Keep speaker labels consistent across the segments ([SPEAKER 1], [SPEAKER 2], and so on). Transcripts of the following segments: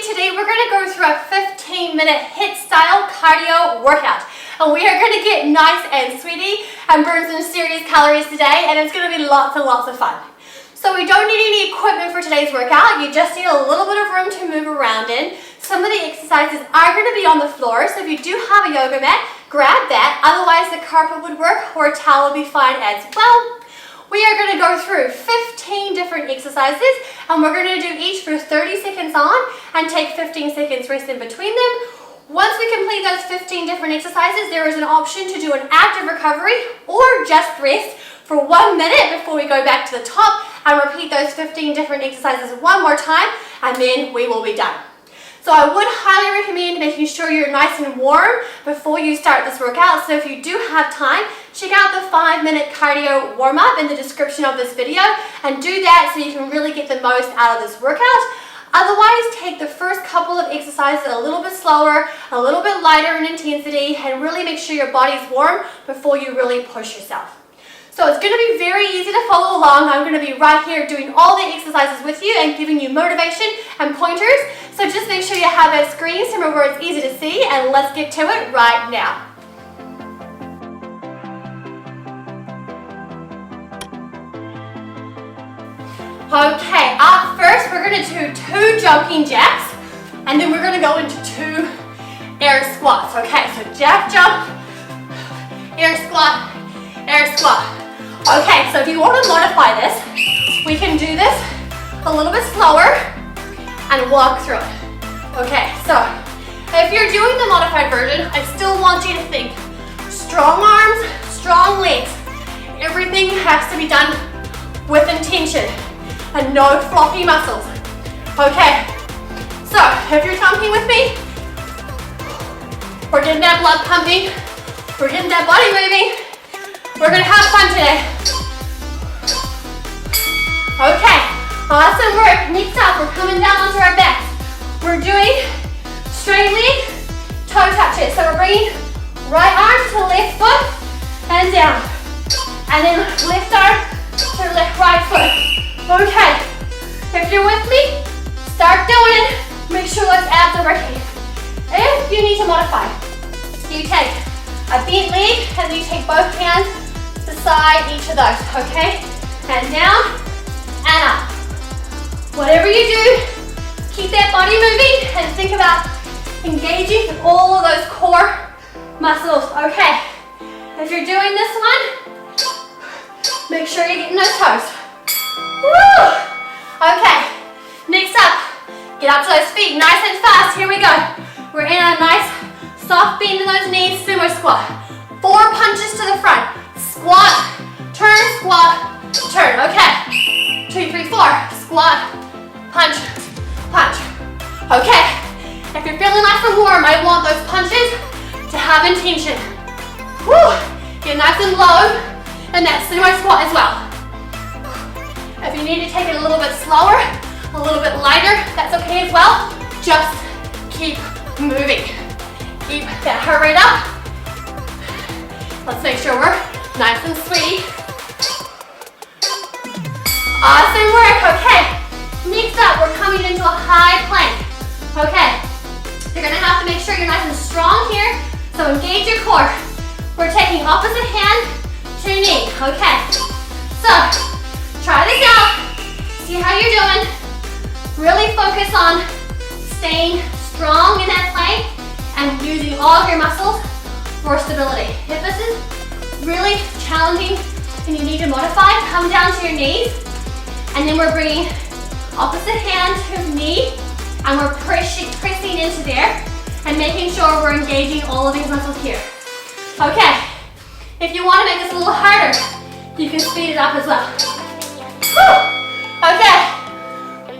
[SPEAKER 1] today we're going to go through a 15-minute HIIT style cardio workout. And we are going to get nice and sweaty and burn some serious calories today, and it's going to be lots and lots of fun. So we don't need any equipment for today's workout, you just need a little bit of room to move around in. Some of the exercises are going to be on the floor, so if you do have a yoga mat, grab that, otherwise the carpet would work or a towel would be fine as well. We are going to go through 15 different exercises, and we're going to do each for 30 seconds on and take 15 seconds rest in between them. Once we complete those 15 different exercises, there is an option to do an active recovery or just rest for 1 minute before we go back to the top and repeat those 15 different exercises one more time, and then we will be done. So I would highly recommend making sure you're nice and warm before you start this workout. So if you do have time, check out the 5-minute cardio warm-up in the description of this video and do that so you can really get the most out of this workout. Otherwise, take the first couple of exercises a little bit slower, a little bit lighter in intensity, and really make sure your body's warm before you really push yourself. So it's going to be very easy to follow along. I'm going to be right here doing all the exercises with you and giving you motivation and pointers. So just make sure you have a screen somewhere where it's easy to see, and let's get to it right now. Okay, up first we're going to do 2 jumping jacks, and then we're going to go into 2 air squats. Okay, so jack jump, air squat, air squat. Okay, so if you want to modify this, we can do this a little bit slower and walk through it. Okay, so if you're doing the modified version, I still want you to think strong arms, strong legs. Everything has to be done with intention and no floppy muscles. Okay, so if you're jumping with me, we're getting that blood pumping, we're getting that body moving. We're gonna have fun today. Okay, awesome work. Next up, we're coming down onto our backs. We're doing straight leg, toe touches. So we're bringing right arm to left foot and down. And then left arm to left right foot. Okay, if you're with me, start doing it. Make sure those abs are working. If you need to modify, you take a bent leg and then you take both hands beside each of those, okay? And down and up. Whatever you do, keep that body moving and think about engaging all of those core muscles, okay? If you're doing this one, make sure you're getting those toes. Woo! Okay, next up, get up to those feet nice and fast. Here we go. We're in a nice soft bend in those knees, sumo squat. 4 punches to the front. Squat, turn, squat, turn. Okay. 2, 3, 4. Squat, punch, punch. Okay. If you're feeling nice and warm, I want those punches to have intention. Woo! Get nice and low in that sumo squat as well. If you need to take it a little bit slower, a little bit lighter, that's okay as well. Just keep moving. Keep that heart rate up. Let's make sure we're nice and sweet. Awesome work. Okay. Next up, we're coming into a high plank. Okay. You're gonna have to make sure you're nice and strong here. So engage your core. We're taking opposite hand to knee. Okay. So try this out. See how you're doing. Really focus on staying strong in that plank and using all of your muscles for stability. If this is really challenging and you need to modify, come down to your knees, and then we're bringing opposite hand to knee, and we're pressing into there and making sure we're engaging all of these muscles here. Okay, if you want to make this a little harder, you can speed it up as well. Woo! Okay,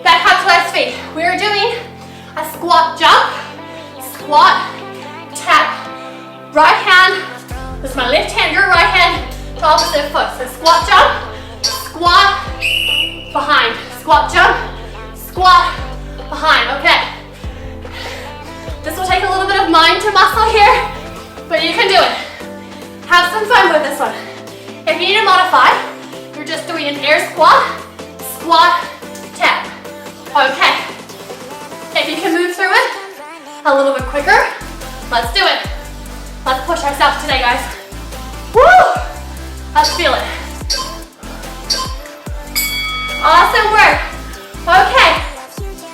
[SPEAKER 1] back up to our feet. We're doing a squat jump, squat, tap, right hand, this is my left hand, your right hand, to opposite foot. So squat jump, squat, behind, squat jump, squat, behind, okay. This will take a little bit of mind to muscle here, but you can do it. Have some fun with this one. If you need to modify, you're just doing an air squat, squat, tap. Okay. If you can move a little bit quicker. Let's do it. Let's push ourselves today, guys. Woo! Let's feel it. Awesome work. Okay,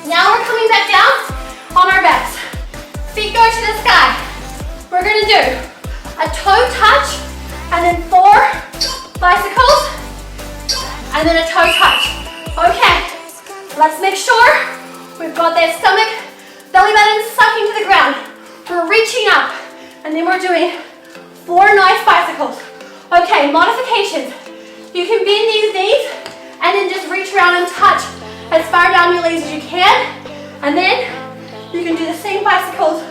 [SPEAKER 1] now we're coming back down on our backs. Feet go to the sky. We're gonna do a toe touch and then 4 bicycles and then a toe touch. Okay, let's make sure we've got that stomach, belly button sucking to the ground. We're reaching up and then we're doing 4 nice bicycles. Okay, modifications. You can bend these knees and then just reach around and touch as far down your legs as you can. And then you can do the same bicycles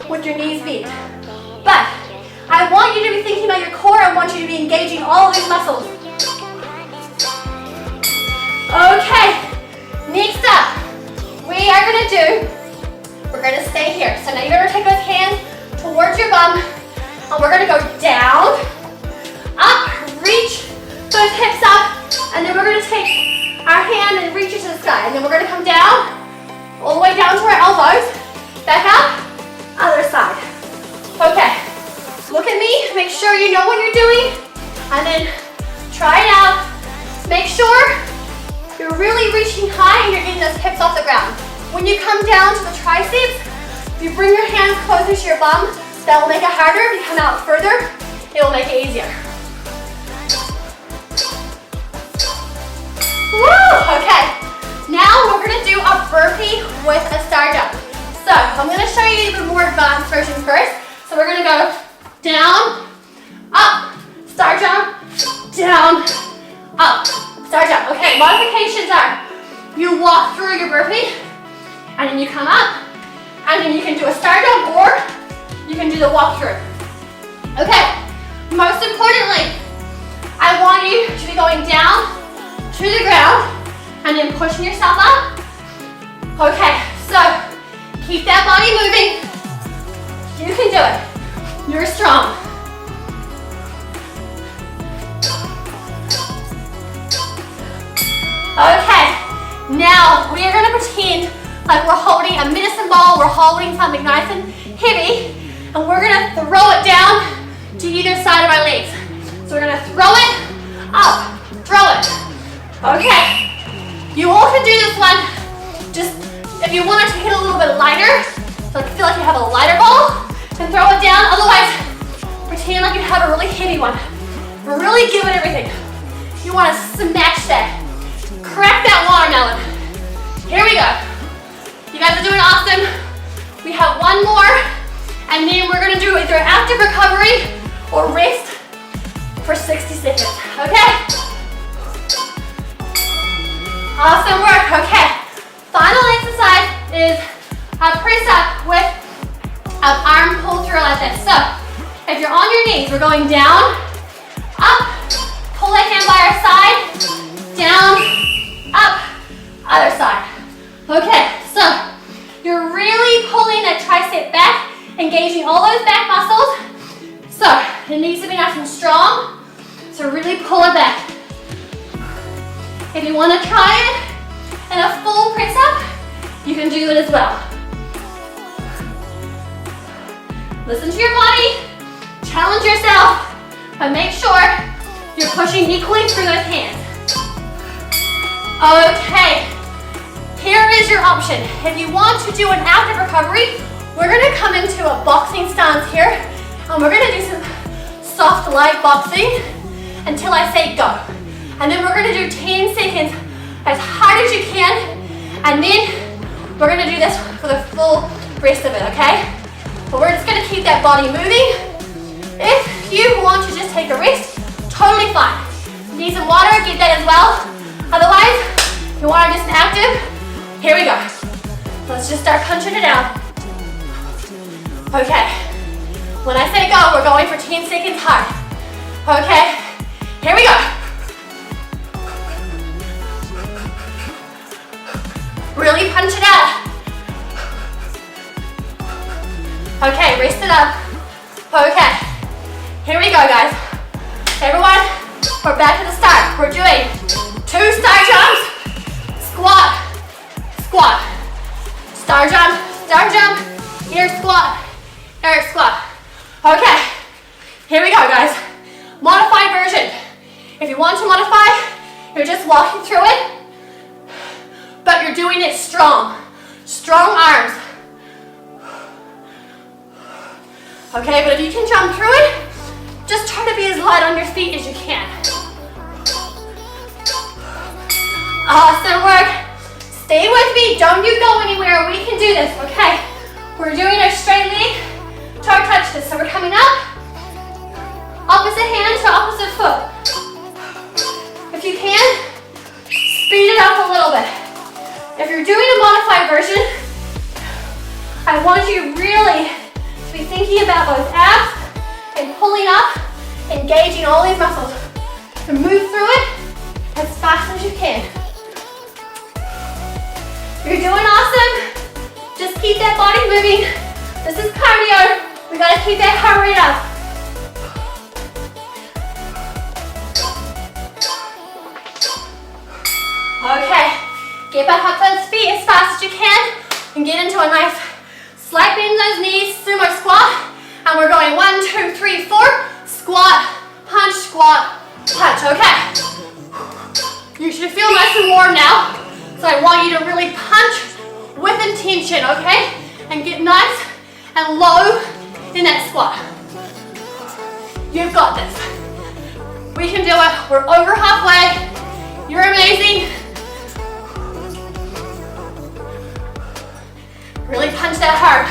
[SPEAKER 1] with your knees bent. But I want you to be thinking about your core. I want you to be engaging all of these muscles. Okay, next up, we're gonna stay here. So now you're gonna take those hands towards your bum and we're gonna go down, up, reach those hips up, and then we're gonna take our hand and reach it to the sky. And then we're gonna come down, all the way down to our elbows, back up, other side. Okay, look at me, make sure you know what you're doing, and then try it out. Make sure you're really reaching high and you're getting those hips off the ground. When you come down to the triceps, if you bring your hands closer to your bum, that will make it harder. If you come out further, it will make it easier. Woo! Okay, now we're gonna do a burpee with a star jump. So I'm gonna show you the more advanced version first. So we're gonna go down, up, star jump, down, up, star jump. Okay, modifications are you walk through your burpee, and then you come up, and then you can do a star jump, or you can do the walk through. Okay, most importantly, I want you to be going down to the ground, and then pushing yourself up. Okay, so keep that body moving. You can do it. You're strong. Okay, now we are gonna pretend like we're holding a medicine ball, we're holding something nice and heavy, and we're gonna throw it down to either side of our legs. So we're gonna throw it up, throw it. Okay, you all can do this one, just if you want it to hit a little bit lighter, so feel like you have a lighter ball, and throw it down. Otherwise, pretend like you have a really heavy one. Really give it everything. You wanna smash that. Crack that watermelon. Here we go. You guys are doing awesome. We have one more, and then we're gonna do either active recovery or rest for 60 seconds, okay? Awesome work, okay. Final exercise is a press up with an arm pull through like this. So, if you're on your knees, we're going down, up, pull that hand by our side, down, up, other side. Okay, so you're really pulling that tricep back, engaging all those back muscles. So it needs to be nice and strong, so really pull it back. If you want to try it in a full press up, you can do it as well. Listen to your body, challenge yourself, but make sure you're pushing equally through those hands. Okay, here is your option. If you want to do an active recovery, we're gonna come into a boxing stance here, and we're gonna do some soft, light boxing until I say go. And then we're gonna do 10 seconds as hard as you can, and then we're gonna do this for the full rest of it, okay? But we're just gonna keep that body moving. If you want to just take a rest, totally fine. Need some water, get that as well. Otherwise, if you want to just active, here we go. Let's just start punching it out. Okay, when I say go, we're going for 10 seconds hard. Okay, here we go. Really punch it out. Okay, rest it up. Okay, here we go, guys. Everyone, we're back to the start. We're doing 2 star jumps, squat, squat, star jump, Air squat, air squat. Okay, here we go, guys. Modified version. If you want to modify, you're just walking through it, but you're doing it strong. Strong arms. Okay, but if you can jump through it, just try to be as light on your feet as you can. Awesome work. Stay with me. Don't you go anywhere. We can do this, okay? We're doing our straight leg, toe touch this. So we're coming up, opposite hand to opposite foot. If you can, speed it up a little bit. If you're doing a modified version, I want you really to be thinking about those abs and pulling up, engaging all these muscles to move through it as fast as you can. You're doing awesome. Just keep that body moving. This is cardio. We gotta keep that heart rate up. Okay, get back up to those feet as fast as you can and get into a nice slight bend in those knees, sumo squat. And we're going 1, 2, 3, 4. Squat, punch, squat, punch. Okay. You should feel nice and warm now. So I want you to really punch with intention, okay? And get nice and low in that squat. You've got this. We can do it. We're over halfway. You're amazing. Really punch that hard.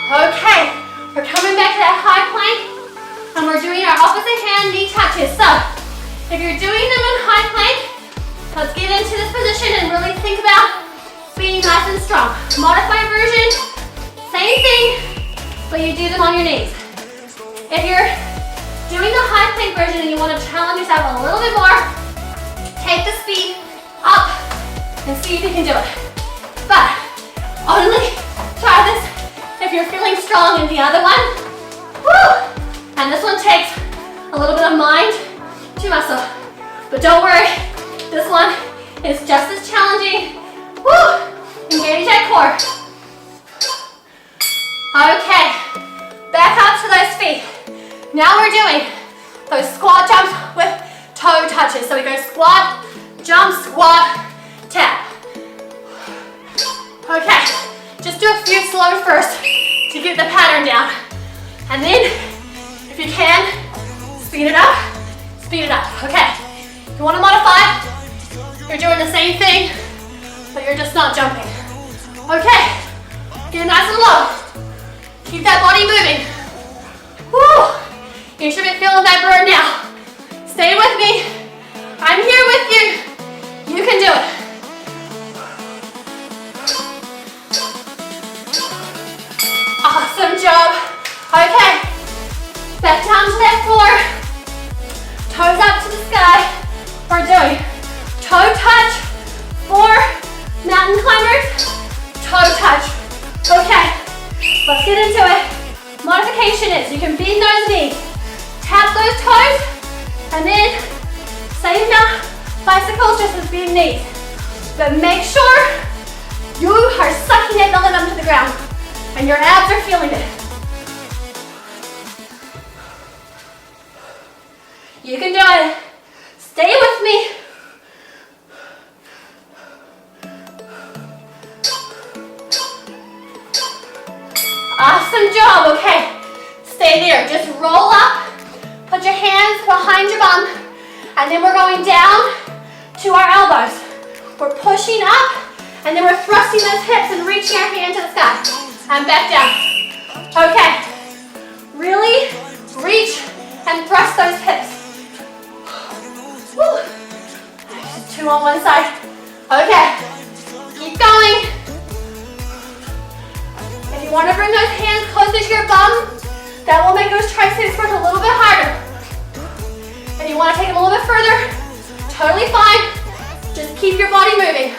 [SPEAKER 1] Okay, we're coming back to that high plank and we're doing our opposite hand knee touches. So, if you're doing them in high plank, let's get into this position and really think about being nice and strong. Modified version, same thing, but you do them on your knees. If you're doing the high plank version and you want to challenge yourself a little bit more, take the speed up and see if you can do it. But only try this if you're feeling strong in the other one. Woo! And this one takes a little bit of mind to muscle. But don't worry, this one is just as challenging. Woo! Engage that core. Okay, back up to those feet. Now we're doing those squat jumps with toe touches. So we go squat, jump, squat, tap. Okay, just do a few slow first to get the pattern down. And then, if you can, speed it up, speed it up. Okay, if you want to modify, you're doing the same thing, but you're just not jumping. Okay, get nice and low. Keep that body moving. Woo! You should be feeling that burn now. Stay with me. I'm here with you. You can do it. Awesome job. Okay, back down to that floor. Toes up to the sky. We're doing toe touch for mountain climbers. Toe touch. Okay, let's get into it. Modification is you can bend those knees, tap those toes, and then same amount bicycles just as bend knees. But make sure you are sucking that belly button to the ground and your abs are feeling it. You can do it. Stay with me. Awesome job. Okay, stay there. Just roll up. Put your hands behind your bum. And then we're going down to our elbows. We're pushing up. And then we're thrusting those hips and reaching our hand to the sky. And back down. Okay. Really reach and thrust those hips. Woo. Just 2 on one side. Okay. Keep going. If you want to bring those hands closer to your bum, that will make those triceps work a little bit harder. If you want to take them a little bit further, totally fine. Just keep your body moving.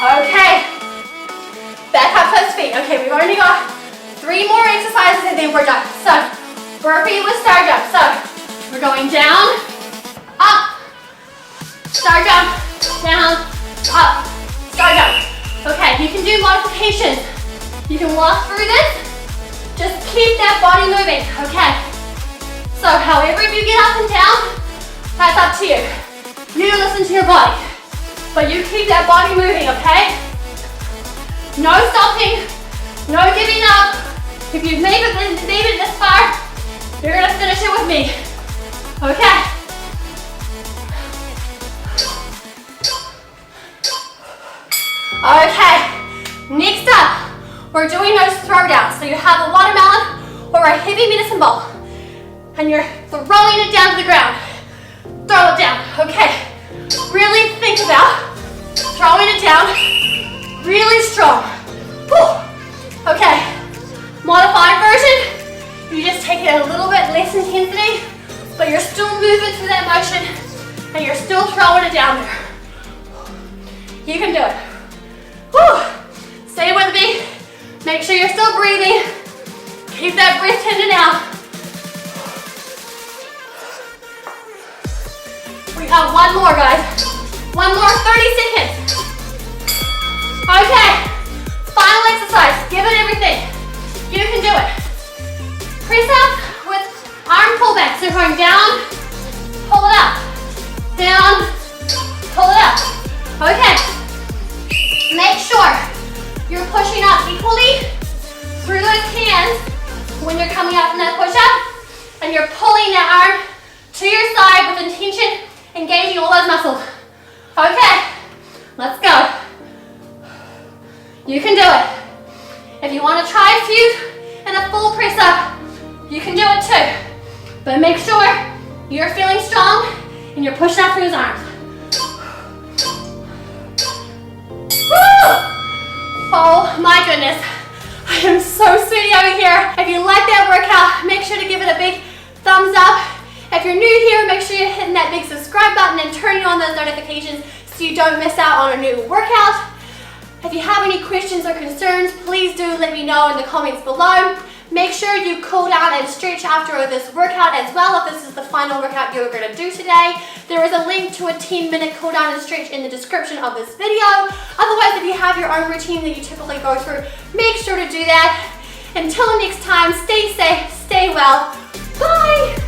[SPEAKER 1] Okay. Back up to those feet. Okay, we've already got 3 more exercises and then we're done. Star jump, down, up, star jump. Okay, you can do modifications. You can walk through this. Just keep that body moving, okay? So however you get up and down, that's up to you. You listen to your body, but you keep that body moving, okay? No stopping, no giving up. If you've made it this far, you're gonna finish it with me, okay? Okay, next up, we're doing those throwdowns. So you have a watermelon or a heavy medicine ball, and you're throwing it down to the ground. Throw it down, okay? Really think about throwing it down, really strong. Whew. Okay, modified version, you just take it a little bit less intensity, but you're still moving through that motion, and you're still throwing it down there. You can do it. Whew. Stay with me. Make sure you're still breathing. Keep that breath in and out. We have one more, guys. One more, 30 seconds. Okay, final exercise. Give it everything. You can do it. Press up with arm pullback. So going down, pull it up. Down, pull it up. Okay. Make sure you're pushing up equally through those hands when you're coming up from that push-up, and you're pulling that arm to your side with intention, engaging all those muscles. Okay, let's go. You can do it. If you want to try a few and a full press up, you can do it too. But make sure you're feeling strong and you're pushing up through those arms. Woo! Oh my goodness, I am so sweaty over here. If you like that workout, make sure to give it a big thumbs up. If you're new here, make sure you're hitting that big subscribe button and turning on those notifications so you don't miss out on a new workout. If you have any questions or concerns, please do let me know in the comments below. Make sure you cool down and stretch after this workout as well if this is the final workout you're going to do today. There is a link to a 10-minute cool down and stretch in the description of this video. Otherwise, if you have your own routine that you typically go through, make sure to do that. Until next time, stay safe, stay well. Bye!